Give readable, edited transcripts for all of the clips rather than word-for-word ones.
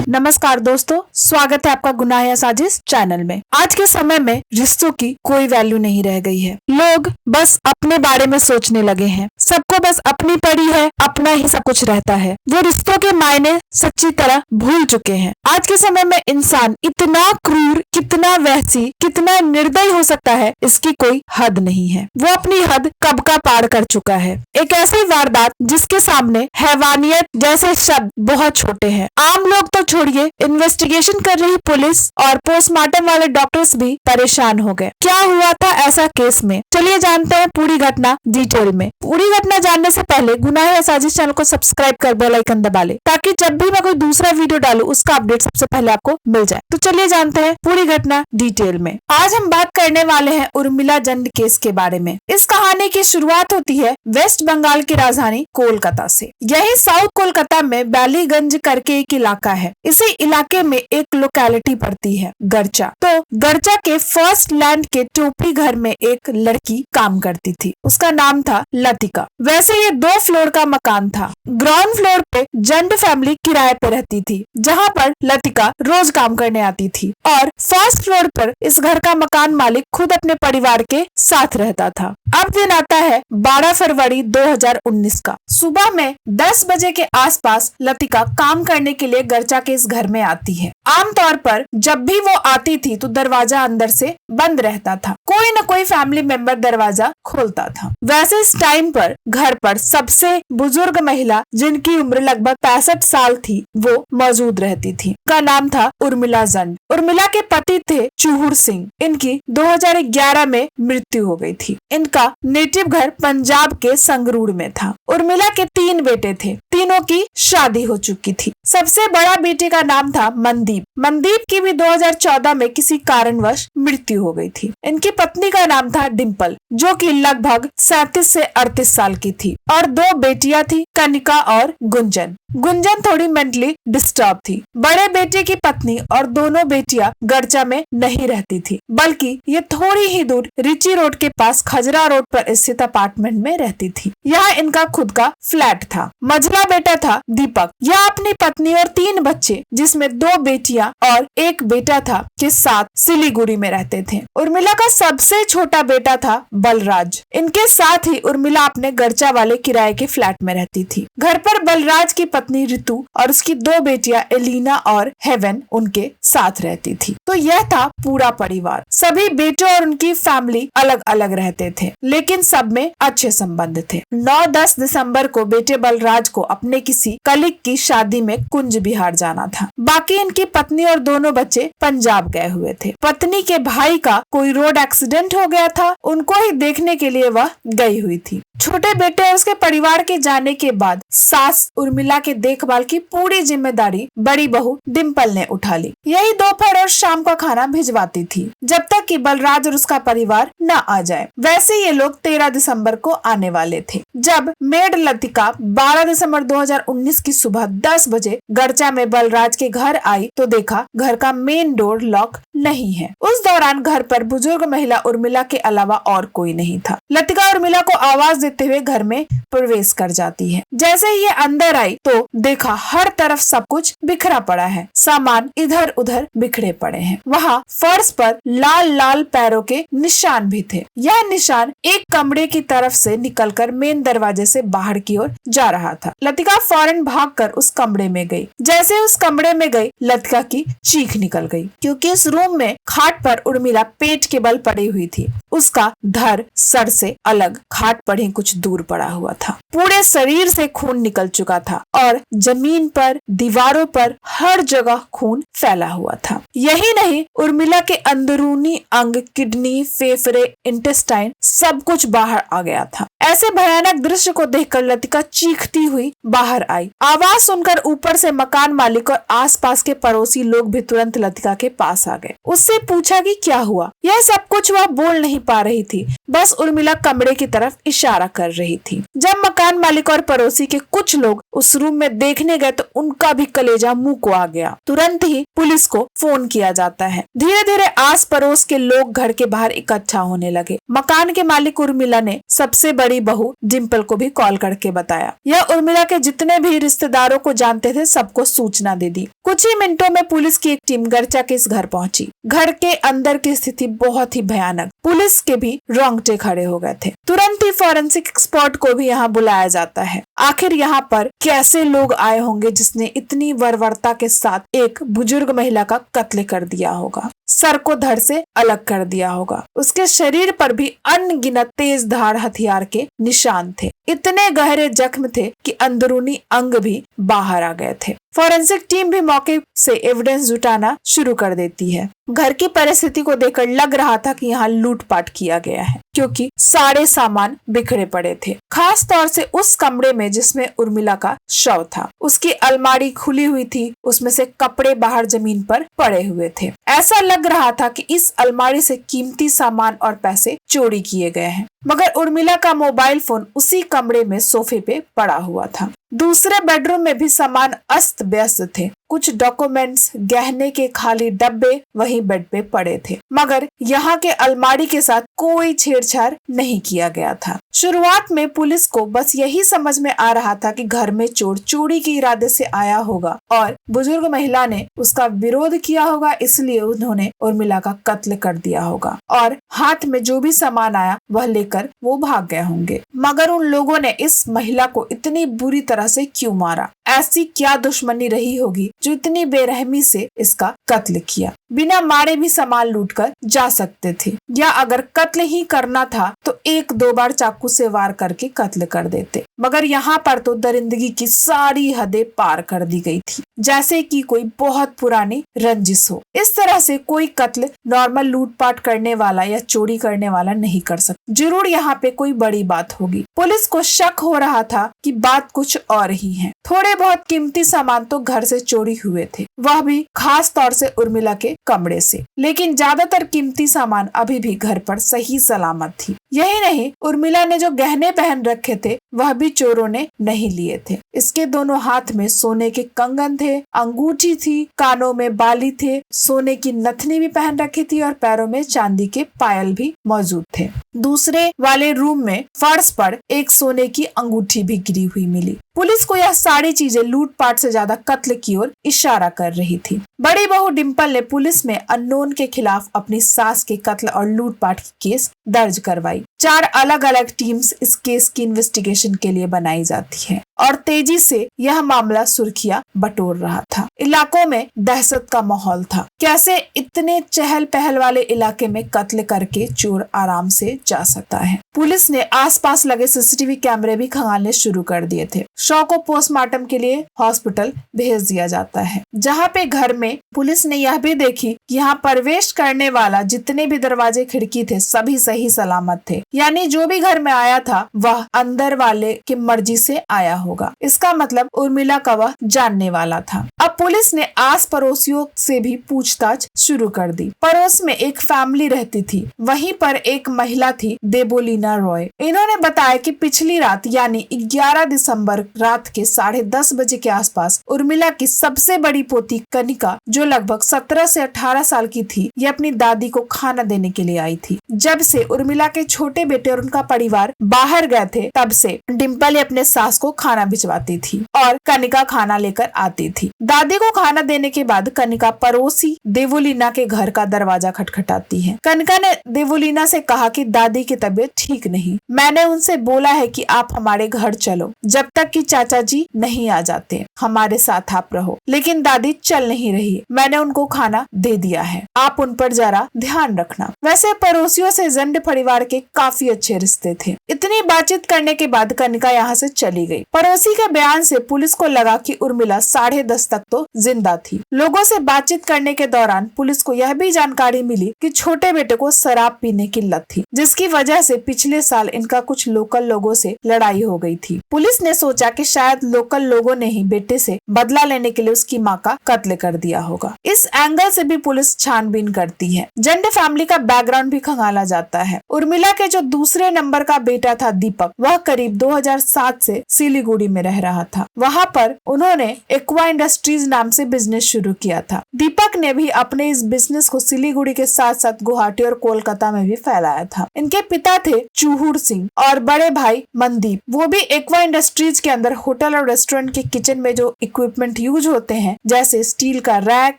नमस्कार दोस्तों, स्वागत है आपका गुनाह या साजिश चैनल में। आज के समय में रिश्तों की कोई वैल्यू नहीं रह गई है। लोग बस अपने बारे में सोचने लगे हैं। सबको बस अपनी पड़ी है, अपना ही सब कुछ रहता है। वो रिश्तों के मायने सच्ची तरह भूल चुके हैं। आज के समय में इंसान इतना क्रूर, कितना वहसी, कितना निर्दयी हो सकता है, इसकी कोई हद नहीं है। वो अपनी हद कब का पार कर चुका है। एक ऐसी वारदात जिसके सामने हैवानियत जैसे शब्द बहुत छोटे हैं। आम लोग तो छोड़िए, इन्वेस्टिगेशन कर रही पुलिस और पोस्टमार्टम वाले डॉक्टर्स भी परेशान हो गए। क्या हुआ था ऐसा केस में, चलिए जानते हैं पूरी घटना डिटेल में। पूरी घटना जानने से पहले गुनाह या साजिश चैनल को सब्सक्राइब कर बेल आइकन दबा ले, ताकि जब भी मैं कोई दूसरा वीडियो डालूं उसका अपडेट सबसे पहले आपको मिल जाए। तो चलिए जानते हैं पूरी घटना डिटेल में। आज हम बात करने वाले हैं उर्मिला जंड केस के बारे में। इस कहानी की शुरुआत होती है वेस्ट बंगाल की राजधानी कोलकाता से। यही साउथ कोलकाता में बैलीगंज करके एक इलाका है। इसी इलाके में एक लोकेलिटी पड़ती है गरचा। तो गरचा के फर्स्ट लैंड के टोपी घर में एक लड़की काम करती थी। उसका नाम था लतिका। वैसे ये 2 फ्लोर का मकान था। ग्राउंड फ्लोर पे जंड फैमिली किराए पे रहती थी, जहाँ पर लतिका रोज काम करने आती थी, और फर्स्ट फ्लोर पर इस घर का मकान मालिक खुद अपने परिवार के साथ रहता था। अब दिन आता है 12 फरवरी 2019 का। सुबह में 10 बजे के आसपास लतिका काम करने के लिए गरचा के इस घर में आती है। आमतौर पर जब भी वो आती थी तो दरवाजा अंदर से बंद रहता था। कोई न कोई फैमिली मेंबर दरवाजा खोलता था। वैसे इस टाइम पर घर पर सबसे बुजुर्ग महिला, जिनकी उम्र लगभग 65 साल थी, वो मौजूद रहती थी। उनका नाम था उर्मिला जंड। उर्मिला के पति थे चूहूर सिंह। इनकी 2011 में मृत्यु हो गई थी। इनका नेटिव घर पंजाब के संगरूर में था। उर्मिला के 3 बेटे थे। तीनों की शादी हो चुकी थी। सबसे बड़ा बेटे का नाम था मनदीप। मनदीप की भी 2014 में किसी कारणवश मृत्यु हो गई थी। इनकी पत्नी का नाम था डिम्पल, जो कि लगभग 37 से 38 साल की थी, और 2 बेटियां थी, कनिका और गुंजन। गुंजन थोड़ी मेंटली डिस्टर्ब थी। बड़े बेटे की पत्नी और दोनों बेटियां गरचा में नहीं रहती थी, बल्कि ये थोड़ी ही दूर रिची रोड के पास खजरा रोड पर स्थित अपार्टमेंट में रहती थी। यहाँ इनका खुद का फ्लैट था। मझला बेटा था दीपक। यह अपनी पत्नी और 3 बच्चे, जिसमें 2 बेटियां और 1 बेटा था, के साथ सिलीगुड़ी में रहते थे। उर्मिला का सबसे छोटा बेटा था बलराज। इनके साथ ही उर्मिला अपने गरचा वाले किराए के फ्लैट में रहती थी। घर पर बलराज की पत्नी ऋतु और उसकी 2 बेटियां एलिना और हेवन उनके साथ रहती थी। तो यह था पूरा परिवार। सभी बेटों और उनकी फैमिली अलग अलग रहते थे, लेकिन सब में अच्छे संबंध थे। 9-10 दिसंबर को बेटे बलराज को अपने किसी कलीग की शादी में कुंज बिहार जाना था। बाकी इनकी पत्नी और दोनों बच्चे पंजाब गए हुए थे। पत्नी के भाई का कोई रोड एक्सीडेंट हो गया था, उनको ही देखने के लिए वह गई हुई थी। छोटे बेटे और उसके परिवार के जाने के बाद सास उर्मिला के देखभाल की पूरी जिम्मेदारी बड़ी बहू डिम्पल ने उठा ली। यही दोपहर और शाम का खाना भिजवाती थी, जब तक कि बलराज और उसका परिवार न आ जाए। वैसे ये लोग 13 दिसंबर को आने वाले थे। जब मेड लतिका 12 दिसंबर 2019 की सुबह 10 बजे गरचा में बलराज के घर आई तो देखा घर का मेन डोर लॉक नहीं है। उस दौरान घर पर बुजुर्ग महिला उर्मिला के अलावा और कोई नहीं था। लतिका उर्मिला को आवाज देते हुए घर में प्रवेश कर जाती है। जैसे ही ये अंदर आई तो देखा हर तरफ सब कुछ बिखरा पड़ा है। सामान इधर उधर बिखरे पड़े हैं। वहाँ फर्श पर लाल लाल पैरों के निशान भी थे। यह निशान एक कमरे की तरफ से निकलकर मेन दरवाजे से बाहर की ओर जा रहा था। लतिका फौरन भागकर उस कमरे में गई। जैसे उस कमरे में गई, लतिका की चीख निकल गई, क्योंकि इस रूम में खाट पर उर्मिला पेट के बल पड़ी हुई थी। उसका धड़ सर से अलग खाट पर ही कुछ दूर पड़ा हुआ था। पूरे शरीर से खून निकल चुका था और जमीन पर, दीवारों पर हर जगह खून फैला हुआ था। यही नहीं, उर्मिला के अंदरूनी अंग, किडनी, फेफड़े, इंटेस्टाइन सब कुछ बाहर आ गया था। ऐसे भयानक दृश्य को देखकर लतिका चीखती हुई बाहर आई। आवाज सुनकर ऊपर से मकान मालिक और आसपास के पड़ोसी लोग भी तुरंत लतिका के पास आ गए। उससे पूछा कि क्या हुआ। यह सब कुछ वह बोल नहीं पा रही थी, बस उर्मिला कमरे की तरफ इशारा कर रही थी। जब मकान मालिक और पड़ोसी के कुछ लोग उस रूम में देखने गए तो उनका भी कलेजा मुंह को आ गया। तुरंत ही पुलिस को फोन किया जाता है। धीरे धीरे आस पड़ोस के लोग घर के बाहर इकट्ठा होने लगे। मकान के मालिक उर्मिला ने सबसे बड़ी बड़ी बहू डिम्पल को भी कॉल करके बताया। यह उर्मिला के जितने भी रिश्तेदारों को जानते थे सबको सूचना दे दी। कुछ ही मिनटों में पुलिस की एक टीम गर्चा के इस घर पहुंची। घर के अंदर की स्थिति बहुत ही भयानक, पुलिस के भी रोंगटे खड़े हो गए थे। तुरंत ही फॉरेंसिक एक्सपर्ट को भी यहाँ बुलाया जाता है। आखिर यहाँ पर कैसे लोग आए होंगे जिसने इतनी बर्बरता के साथ एक बुजुर्ग महिला का कत्ल कर दिया होगा, सर को धड़ से अलग कर दिया होगा। उसके शरीर पर भी अनगिनत तेज धार हथियार के निशान थे। इतने गहरे जख्म थे कि अंदरूनी अंग भी बाहर आ गए थे। फॉरेंसिक टीम भी मौके से एविडेंस जुटाना शुरू कर देती है। घर की परिस्थिति को देखकर लग रहा था कि यहाँ लूटपाट किया गया है, क्योंकि सारे सामान बिखरे पड़े थे। खास तौर से उस कमरे में जिसमें उर्मिला का शव था। उसकी अलमारी खुली हुई थी, उसमें से कपड़े बाहर जमीन पर पड़े हुए थे। ऐसा लग रहा था कि इस अलमारी से कीमती सामान और पैसे चोरी किए गए हैं। मगर उर्मिला का मोबाइल फोन उसी कमरे में सोफे पे पड़ा हुआ था। दूसरे बेडरूम में भी सामान अस्त व्यस्त थे। कुछ डॉक्यूमेंट्स, गहने के खाली डब्बे वहीं बेड पे पड़े थे, मगर यहाँ के अलमारी के साथ कोई छेड़छाड़ नहीं किया गया था। शुरुआत में पुलिस को बस यही समझ में आ रहा था कि घर में चोर चोरी के इरादे से आया होगा और बुजुर्ग महिला ने उसका विरोध किया होगा, इसलिए उन्होंने उर्मिला का कत्ल कर दिया होगा और हाथ में जो भी सामान आया वह लेकर वो भाग गए होंगे। मगर उन लोगों ने इस महिला को इतनी बुरी तरह से क्यों मारा? ऐसी क्या दुश्मनी रही होगी जो इतनी बेरहमी से इसका कत्ल किया? बिना मारे भी सामान लूटकर जा सकते थे, या अगर कत्ल ही करना था तो एक दो बार चाकू से वार करके कत्ल कर देते। मगर यहाँ पर तो दरिंदगी की सारी हदें पार कर दी गई थी, जैसे कि कोई बहुत पुरानी रंजिश हो। इस तरह से कोई कत्ल नॉर्मल लूटपाट करने वाला या चोरी करने वाला नहीं कर सकता। जरूर यहाँ पे कोई बड़ी बात होगी। पुलिस को शक हो रहा था कि बात कुछ और ही है। थोड़े बहुत कीमती सामान तो घर से चोरी हुए थे, वह भी खास तौर से उर्मिला के कमरे से, लेकिन ज्यादातर कीमती सामान अभी भी घर पर सही सलामत थी। यही नहीं, उर्मिला ने जो गहने पहन रखे थे वह भी चोरों ने नहीं लिए थे। इसके दोनों हाथ में सोने के कंगन थे, अंगूठी थी, कानों में बाली थे, सोने की नथनी भी पहन रखी थी और पैरों में चांदी के पायल भी मौजूद थे। दूसरे वाले रूम में फर्श पर एक सोने की अंगूठी भी गिरी हुई मिली। पुलिस को यह सारी चीजें लूटपाट से ज्यादा कत्ल की ओर इशारा कर रही थी। बड़ी बहू डिम्पल ने पुलिस में अननोन के खिलाफ अपनी सास के कत्ल और लूटपाट की केस दर्ज करवाई। 4 अलग अलग टीम्स इस केस की इन्वेस्टिगेशन के लिए बनाई जाती है और तेजी से यह मामला सुर्खियां बटोर रहा था। इलाकों में दहशत का माहौल था। कैसे इतने चहल पहल वाले इलाके में कत्ल करके चोर आराम से जा सकता है? पुलिस ने आसपास लगे सीसीटीवी कैमरे भी खंगालने शुरू कर दिए थे। शव को पोस्टमार्टम के लिए हॉस्पिटल भेज दिया जाता है, जहाँ पे घर में पुलिस ने यह भी देखी कि यहाँ प्रवेश करने वाला जितने भी दरवाजे खिड़की थे सभी सही सलामत थे, यानी जो भी घर में आया था वह अंदर वाले की मर्जी से आया होगा। इसका मतलब उर्मिला का वह जानने वाला था। अब पुलिस ने आस पड़ोसियों से भी पूछताछ शुरू कर दी। पड़ोस में एक फैमिली रहती थी, वहीं पर एक महिला थी देवोलीना रॉय। इन्होंने बताया कि पिछली रात यानी 11 दिसंबर रात के 10:30 बजे के आसपास उर्मिला की सबसे बड़ी पोती कनिका, जो लगभग 17 से 18 साल की थी, ये अपनी दादी को खाना देने के लिए आई थी। जब से उर्मिला के छोटे बेटे और उनका परिवार बाहर गए थे, तब से डिम्पल अपने सास को खाना भिजवाती थी और कनिका खाना लेकर आती थी। दादी को खाना देने के बाद कनिका पड़ोसी देवोलीना के घर का दरवाजा खटखटाती है। कनिका ने देवोलीना से कहा कि दादी की तबीयत ठीक नहीं, मैंने उनसे बोला है कि आप हमारे घर चलो, जब तक कि चाचा जी नहीं आ जाते हमारे साथ आप रहो। लेकिन दादी चल नहीं रही, मैंने उनको खाना दे दिया है, आप उन पर जरा ध्यान रखना। वैसे पड़ोसियों से जंड परिवार के काफी अच्छे रिश्ते थे। इतनी बातचीत करने के बाद कनिका यहाँ से चली गई। पड़ोसी के बयान से पुलिस को लगा कि उर्मिला 10:30 तक तो जिंदा थी। लोगों से बातचीत करने के दौरान पुलिस को यह भी जानकारी मिली कि छोटे बेटे को शराब पीने की लत थी, जिसकी वजह से पिछले साल इनका कुछ लोकल लोगों से लड़ाई हो गई थी। पुलिस ने सोचा कि शायद लोकल लोगों ने ही बेटे से बदला लेने के लिए उसकी मां का कत्ल कर दिया होगा। इस एंगल से भी पुलिस छानबीन करती है। जंड फैमिली का बैकग्राउंड भी खंगाला जाता है। उर्मिला के जो दूसरे नंबर का बेटा था दीपक, वह करीब 2007 से सिलीगुड़ी सिलीगुड़ी में रह रहा था। वहाँ पर उन्होंने एक्वा इंडस्ट्रीज नाम से बिजनेस शुरू किया था। दीपक ने भी अपने इस बिजनेस को सिलीगुड़ी के साथ साथ गुवाहाटी और कोलकाता में भी फैलाया था। इनके पिता थे चूहूर सिंह और बड़े भाई मनदीप, वो भी एक्वा इंडस्ट्रीज के अंदर होटल और रेस्टोरेंट के किचन में जो इक्विपमेंट यूज होते हैं, जैसे स्टील का रैक,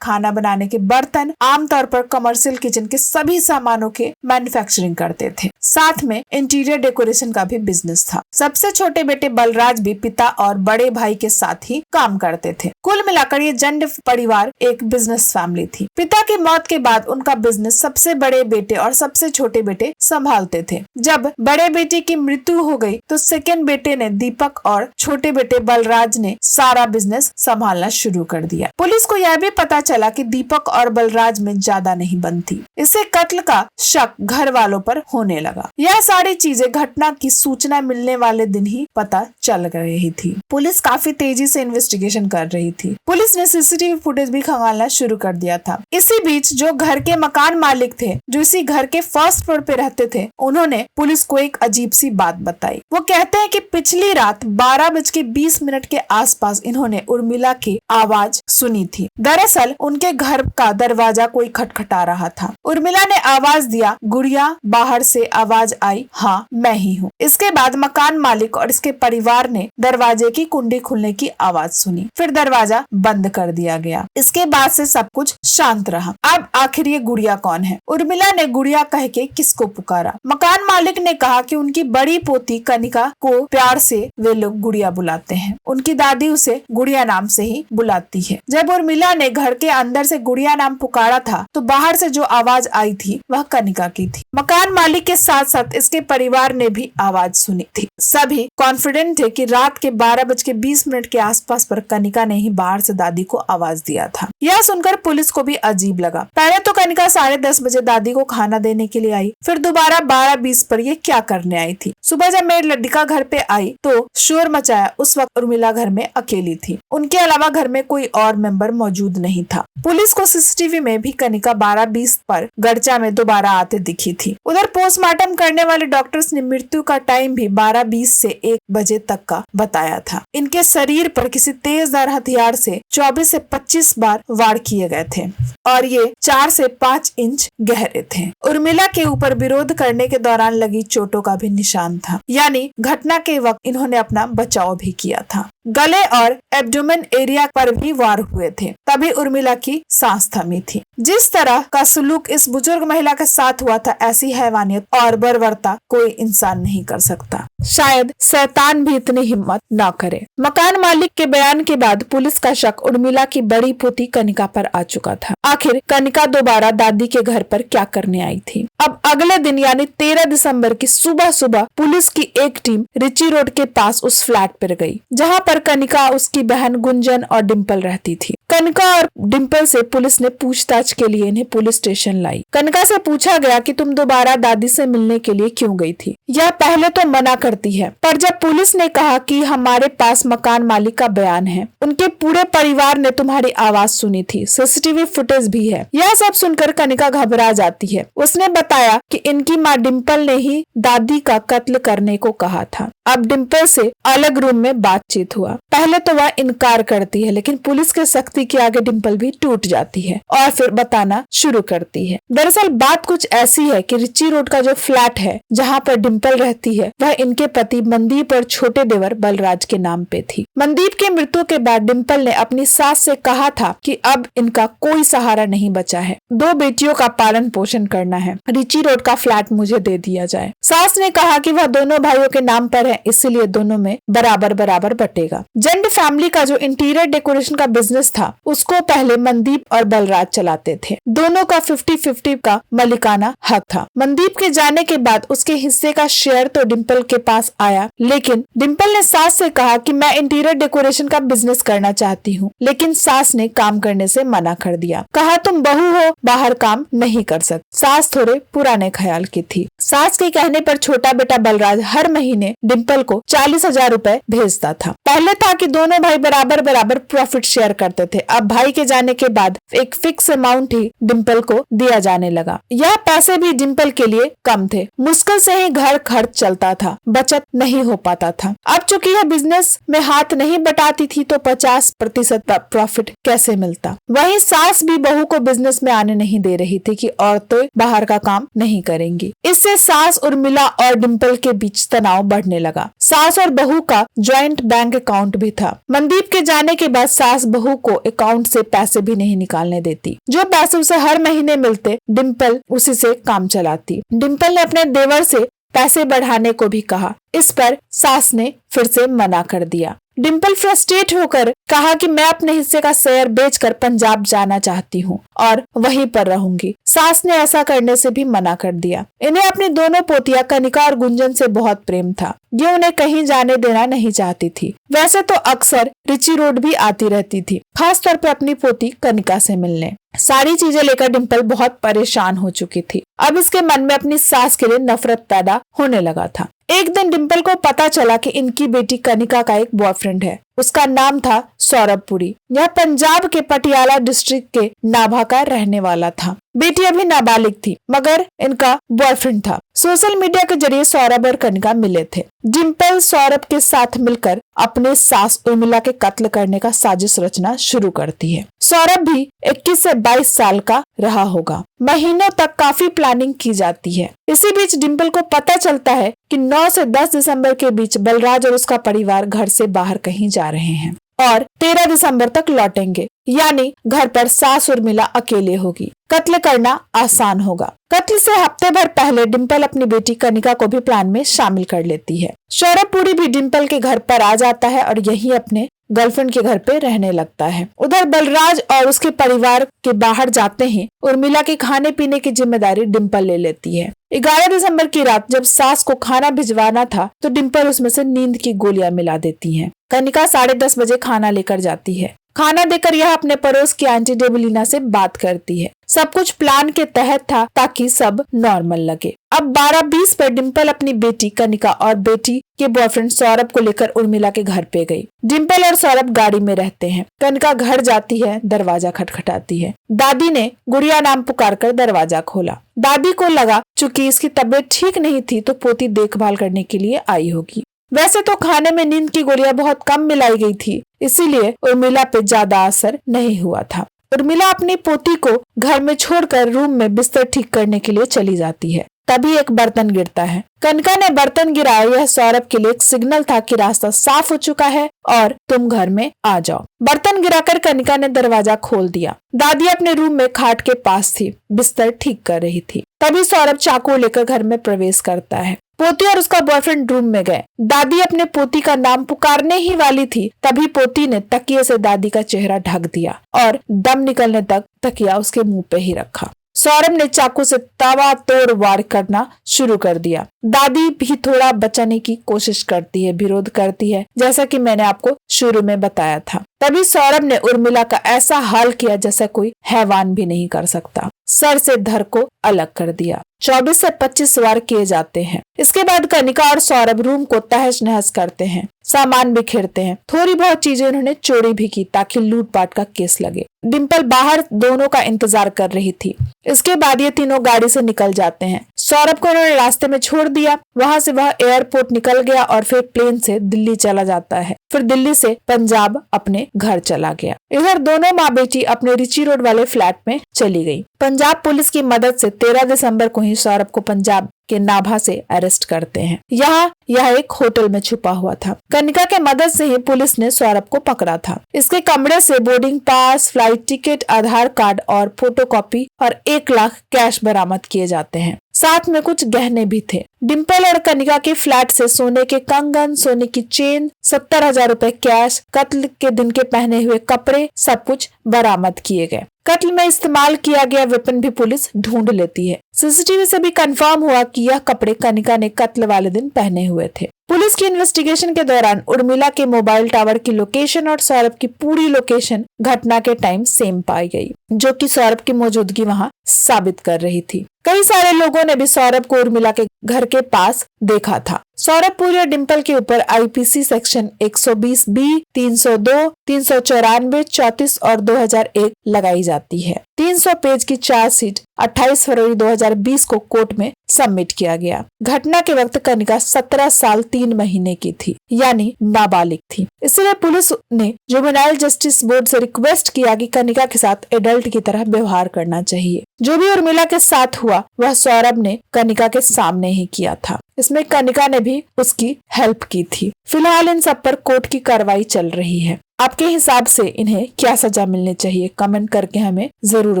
खाना बनाने के बर्तन, आमतौर पर कमर्शियल किचन के सभी सामानों के मैन्युफैक्चरिंग करते थे। साथ में इंटीरियर डेकोरेशन का भी बिजनेस था। सबसे छोटे बेटे बलराज भी पिता और बड़े भाई के साथ ही काम करते थे। कुल मिलाकर ये जंड परिवार एक बिजनेस फैमिली थी। पिता की मौत के बाद उनका बिजनेस सबसे बड़े बेटे और सबसे छोटे बेटे संभालते थे। जब बड़े बेटे की मृत्यु हो गई तो सेकेंड बेटे ने दीपक और छोटे बेटे बलराज ने सारा बिजनेस संभालना शुरू कर दिया। पुलिस को यह भी पता चला कि दीपक और बलराज में ज्यादा नहीं बनती। इससे कत्ल का शक घर वालों पर होने लगा। यह सारी चीजें घटना की सूचना मिलने वाले दिन ही पता चल रही थी। पुलिस काफी तेजी से इन्वेस्टिगेशन कर रही थी। पुलिस ने सीसीटीवी फुटेज भी खंगालना शुरू कर दिया था। इसी बीच जो घर के मकान मालिक थे, जो इसी घर के फर्स्ट फ्लोर पे रहते थे, उन्होंने पुलिस को एक अजीब सी बात बताई। वो कहते हैं कि पिछली रात 12:20 के आसपास इन्होंने उर्मिला की आवाज सुनी थी। दरअसल उनके घर का दरवाजा कोई खटखटा रहा था। उर्मिला ने आवाज दिया, गुड़िया बाहर से आवाज आई, हाँ मैं ही हूँ। इसके बाद मकान मालिक और इसके परिवार ने दरवाजे की कुंडी खुलने की आवाज सुनी। फिर दरवाजा बंद कर दिया गया। इसके बाद से सब कुछ शांत रहा। अब आखिर ये गुड़िया कौन है? उर्मिला ने गुड़िया कह के किसको पुकारा? मकान मालिक ने कहा कि उनकी बड़ी पोती कनिका को प्यार से वे लोग गुड़िया बुलाते हैं। उनकी दादी उसे गुड़िया नाम से ही बुलाती है। जब उर्मिला ने घर के अंदर से गुड़िया नाम पुकारा था तो बाहर से जो आवाज आई थी वह कनिका की थी। मकान मालिक के साथ साथ इसके परिवार ने भी आवाज सुनी थी। सभी कॉन्फिडेंट थे कि रात के 12:20 के आसपास पर कनिका ने ही बाहर से दादी को आवाज दिया था। यह सुनकर पुलिस को भी अजीब लगा। पहले तो कनिका 10:30 बजे दादी को खाना देने के लिए आई, फिर दोबारा 12:20 पर ये क्या करने आई थी। सुबह जब मेरी लड़का घर पे आई तो शोर मचाया। उस वक्त उर्मिला घर में अकेली थी। उनके अलावा घर में कोई और मेंबर मौजूद नहीं था। पुलिस को सीसीटीवी में भी कनिका 12:20 पर गड़चा में दोबारा आते दिखी थी। उधर पोस्टमार्टम करने वाले डॉक्टर्स ने मृत्यु का टाइम भी 12:20 से 1 बजे तक का बताया था। इनके शरीर पर किसी तेजधार हथियार से 24 से 25 बार वार किए गए थे और ये 4 से 5 इंच गहरे थे। उर्मिला के ऊपर विरोध करने के दौरान लगी चोटों का भी निशान था, यानी घटना के वक्त इन्होंने अपना बचाव भी किया था। गले और एब्डोमेन एरिया पर भी वार हुए थे, तभी उर्मिला की सांस थमी थी। जिस तरह का सलूक इस बुजुर्ग महिला के साथ हुआ था, ऐसी हैवानियत और बर्बरता कोई इंसान नहीं कर सकता। शायद शैतान भी इतनी हिम्मत न करे। मकान मालिक के बयान के बाद पुलिस का शक उर्मिला की बड़ी पोती कनिका पर आ चुका था। आखिर कनिका दोबारा दादी के घर पर क्या करने आई थी? अब अगले दिन यानी 13 दिसंबर की सुबह सुबह पुलिस की एक टीम रिची रोड के पास उस फ्लैट पर गई, जहाँ पर कनिका, उसकी बहन गुंजन और डिम्पल रहती थी। कनिका और डिम्पल से पुलिस ने पूछताछ के लिए इन्हें पुलिस स्टेशन लाई। कनिका से पूछा गया कि तुम दोबारा दादी से मिलने के लिए क्यों गई थी। यह पहले तो मना करती है, पर जब पुलिस ने कहा कि हमारे पास मकान मालिक का बयान है, उनके पूरे परिवार ने तुम्हारी आवाज सुनी थी, सीसीटीवी फुटेज भी है, यह सब सुनकर कनिका घबरा जाती है। उसने बताया कि इनकी माँ डिम्पल ने ही दादी का कत्ल करने को कहा था। अब डिम्पल से अलग रूम में बातचीत हुआ। पहले तो वह इनकार करती है, लेकिन पुलिस के सख्ती के आगे डिम्पल भी टूट जाती है और फिर बताना शुरू करती है। दरअसल बात कुछ ऐसी है कि रिची रोड का जो फ्लैट है जहाँ पर डिम्पल रहती है, वह इनके पति मनदीप और छोटे देवर बलराज के नाम पे थी। मनदीप की मृत्यु के बाद डिम्पल ने अपनी सास से कहा था कि अब इनका कोई सहारा नहीं बचा है, 2 बेटियों का पालन पोषण करना है, रिची रोड का फ्लैट मुझे दे दिया जाए। सास ने कहा कि वह दोनों भाइयों के नाम पर है, इसलिए दोनों में बराबर बराबर बटेगा। जंड फैमिली का जो इंटीरियर डेकोरेशन का बिजनेस था, उसको पहले मनदीप और बलराज चलाते थे। दोनों का 50-50 का मलिकाना हक था। मनदीप के जाने के बाद उसके हिस्से का शेयर तो डिम्पल के पास आया, लेकिन डिम्पल ने सास से कहा कि मैं इंटीरियर डेकोरेशन का बिजनेस करना चाहती हूँ, लेकिन सास ने काम करने से मना कर दिया। कहा तुम बहू हो, बाहर काम नहीं कर सकती। सास थोड़े पुराने ख्याल की थी। सास के कहने पर छोटा बेटा बलराज हर महीने डिम्पल को 40,000 रुपए भेजता था। पहले था कि दोनों भाई बराबर बराबर प्रॉफिट शेयर करते थे। अब भाई के जाने के बाद एक फिक्स अमाउंट ही डिम्पल को दिया जाने लगा। यह पैसे भी डिम्पल के लिए कम थे। मुश्किल से ही घर खर्च चलता था, बचत नहीं हो पाता था। अब चूंकि यह बिजनेस में हाथ नहीं बटाती थी तो 50% प्रॉफिट कैसे मिलता। वहीं सास भी बहू को बिजनेस में आने नहीं दे रही थी कि औरतें बाहर का काम नहीं करेंगी। इससे सास उर्मिला और डिम्पल के बीच तनाव बढ़ने लगा। सास और बहू का ज्वाइंट बैंक अकाउंट भी था। मनदीप के जाने के बाद सास बहू को अकाउंट से पैसे भी नहीं निकालने देती। जो पैसे उसे हर महीने मिलते डिम्पल उसी से काम चलाती। डिम्पल ने अपने देवर से पैसे बढ़ाने को भी कहा। इस पर सास ने फिर से मना कर दिया। डिम्पल फ्रस्ट्रेट होकर कहा कि मैं अपने हिस्से का शेयर बेचकर पंजाब जाना चाहती हूँ और वहीं पर रहूंगी। सास ने ऐसा करने से भी मना कर दिया। इन्हें अपनी दोनों पोतियां कनिका और गुंजन से बहुत प्रेम था। ये उन्हें कहीं जाने देना नहीं चाहती थी। वैसे तो अक्सर रिची रोड भी आती रहती थी, खास तौर पर अपनी पोती कनिका से मिलने। सारी चीजें लेकर डिम्पल बहुत परेशान हो चुकी थी। अब इसके मन में अपनी सास के लिए नफरत पैदा होने लगा था। एक दिन डिम्पल को पता चला कि इनकी बेटी कनिका का एक बॉयफ्रेंड है। उसका नाम था सौरभ पुरी। यह पंजाब के पटियाला डिस्ट्रिक्ट के नाभा का रहने वाला था। बेटी अभी नाबालिग थी मगर इनका बॉयफ्रेंड था। सोशल मीडिया के जरिए सौरभ और कनिका मिले थे। डिम्पल सौरभ के साथ मिलकर अपने सास उर्मिला के कत्ल करने का साजिश रचना शुरू करती है। सौरभ भी 21 से 22 साल का रहा होगा। महीनों तक काफी प्लानिंग की जाती है। इसी बीच डिम्पल को पता चलता है कि 9 से 10 दिसंबर के बीच बलराज और उसका परिवार घर से बाहर कहीं जा रहे हैं और 13 दिसंबर तक लौटेंगे। यानी घर पर सास उर्मिला अकेले होगी। कत्ल करना आसान होगा। कत्ल से हफ्ते भर पहले डिम्पल अपनी बेटी कनिका को भी प्लान में शामिल कर लेती है। सौरभ पुरी भी डिम्पल के घर पर आ जाता है और यहीं अपने गर्लफ्रेंड के घर पे रहने लगता है। उधर बलराज और उसके परिवार के बाहर जाते हैं। उर्मिला के खाने पीने की जिम्मेदारी डिम्पल ले लेती है। 11 दिसंबर की रात जब सास को खाना भिजवाना था तो डिम्पल उसमें से नींद की गोलियां मिला देती है। कनिका 10:30 बजे खाना लेकर जाती है। खाना देकर यह अपने पड़ोस की आंटी डेबलिना से बात करती है। सब कुछ प्लान के तहत था ताकि सब नॉर्मल लगे। अब 12:20 पर डिम्पल अपनी बेटी कनिका और बेटी के बॉयफ्रेंड सौरभ को लेकर उर्मिला के घर पे गई। डिम्पल और सौरभ गाड़ी में रहते हैं। कनिका घर जाती है, दरवाजा खटखटाती है। दादी ने गुड़िया नाम पुकारकर दरवाजा खोला। दादी को लगा चूंकि इसकी तबीयत ठीक नहीं थी तो पोती देखभाल करने के लिए आई होगी। वैसे तो खाने में नींद की गोलियां बहुत कम मिलाई गई थी, इसीलिए उर्मिला पे ज्यादा असर नहीं हुआ था। उर्मिला अपनी पोती को घर में छोड़कर रूम में बिस्तर ठीक करने के लिए चली जाती है। तभी एक बर्तन गिरता है। कनिका ने बर्तन गिराया। यह सौरभ के लिए एक सिग्नल था कि रास्ता साफ हो चुका है और तुम घर में आ जाओ। बर्तन गिराकर कनिका ने दरवाजा खोल दिया। दादी अपने रूम में खाट के पास थी, बिस्तर ठीक कर रही थी। तभी सौरभ चाकू लेकर घर में प्रवेश करता है। पोती और उसका बॉयफ्रेंड रूम में गए। दादी अपने पोती का नाम पुकारने ही वाली थी, तभी पोती ने तकिए से दादी का चेहरा ढक दिया और दम निकलने तक तकिया उसके मुंह पे ही रखा। सौरभ ने चाकू से ताबड़तोड़ वार करना शुरू कर दिया। दादी भी थोड़ा बचाने की कोशिश करती है, विरोध करती है, जैसा कि मैंने आपको शुरू में बताया था। तभी सौरभ ने उर्मिला का ऐसा हाल किया जैसा कोई हैवान भी नहीं कर सकता। सर से धड़ को अलग कर दिया। 24 से 25 वार किए जाते हैं। इसके बाद कनिका और सौरभ रूम को तहस नहस करते हैं, सामान बिखेरते हैं। थोड़ी बहुत चीजें उन्होंने चोरी भी की ताकि लूटपाट का केस लगे। डिम्पल बाहर दोनों का इंतजार कर रही थी। इसके बाद ये तीनों गाड़ी से निकल जाते हैं। सौरभ को उन्होंने रास्ते में छोड़ दिया। वहां से वह एयरपोर्ट निकल गया और फिर प्लेन से दिल्ली चला जाता है। फिर दिल्ली से पंजाब अपने घर चला गया। इधर दोनों माँ बेटी अपने रिची रोड वाले फ्लैट में चली गई। पंजाब पुलिस की मदद से 13 दिसंबर को ही सौरभ को पंजाब के नाभा से अरेस्ट करते हैं। यहाँ यह एक होटल में छुपा हुआ था। कनिका के मदद से ही पुलिस ने सौरभ को पकड़ा था। इसके कमरे से बोर्डिंग पास, फ्लाइट टिकट, आधार कार्ड और फोटोकॉपी और 1 लाख कैश बरामद किए जाते हैं। साथ में कुछ गहने भी थे। डिम्पल और कनिका के फ्लैट से सोने के कंगन, सोने की चेन, 70,000 रुपए कैश, कत्ल के दिन के पहने हुए कपड़े, सब कुछ बरामद किए गए। कत्ल में इस्तेमाल किया गया वेपन भी पुलिस ढूंढ लेती है। सीसीटीवी से भी कंफर्म हुआ कि यह कपड़े कनिका ने कत्ल वाले दिन पहने हुए थे। पुलिस की इन्वेस्टिगेशन के दौरान उर्मिला के मोबाइल टावर की लोकेशन और सौरभ की पूरी लोकेशन घटना के टाइम सेम पाई गई, जो कि सौरभ की मौजूदगी वहां साबित कर रही थी। कई सारे लोगों ने भी सौरभ को उर्मिला के घर के पास देखा था। सौरभ पुरी और डिम्पल के ऊपर आईपीसी सेक्शन 120 बी, 302, 394, 34 और 2001 लगाई जाती है। 300 पेज की चार्जशीट 28 फरवरी 2020 को कोर्ट में सबमिट किया गया। घटना के वक्त कनिका 17 साल 3 महीने की थी, यानी नाबालिग थी। इसलिए पुलिस ने जुवेनाइल जस्टिस बोर्ड से रिक्वेस्ट किया कि कनिका के साथ एडल्ट की तरह व्यवहार करना चाहिए। जो भी उर्मिला के साथ हुआ वह सौरभ ने कनिका के सामने ही किया था। इसमें कनिका ने भी उसकी हेल्प की थी। फिलहाल इन सब पर कोर्ट की कार्रवाई चल रही है। आपके हिसाब से इन्हें क्या सजा मिलनी चाहिए, कमेंट करके हमें जरूर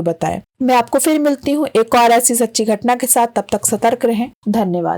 बताएं। मैं आपको फिर मिलती हूँ एक और ऐसी सच्ची घटना के साथ। तब तक सतर्क रहें। धन्यवाद।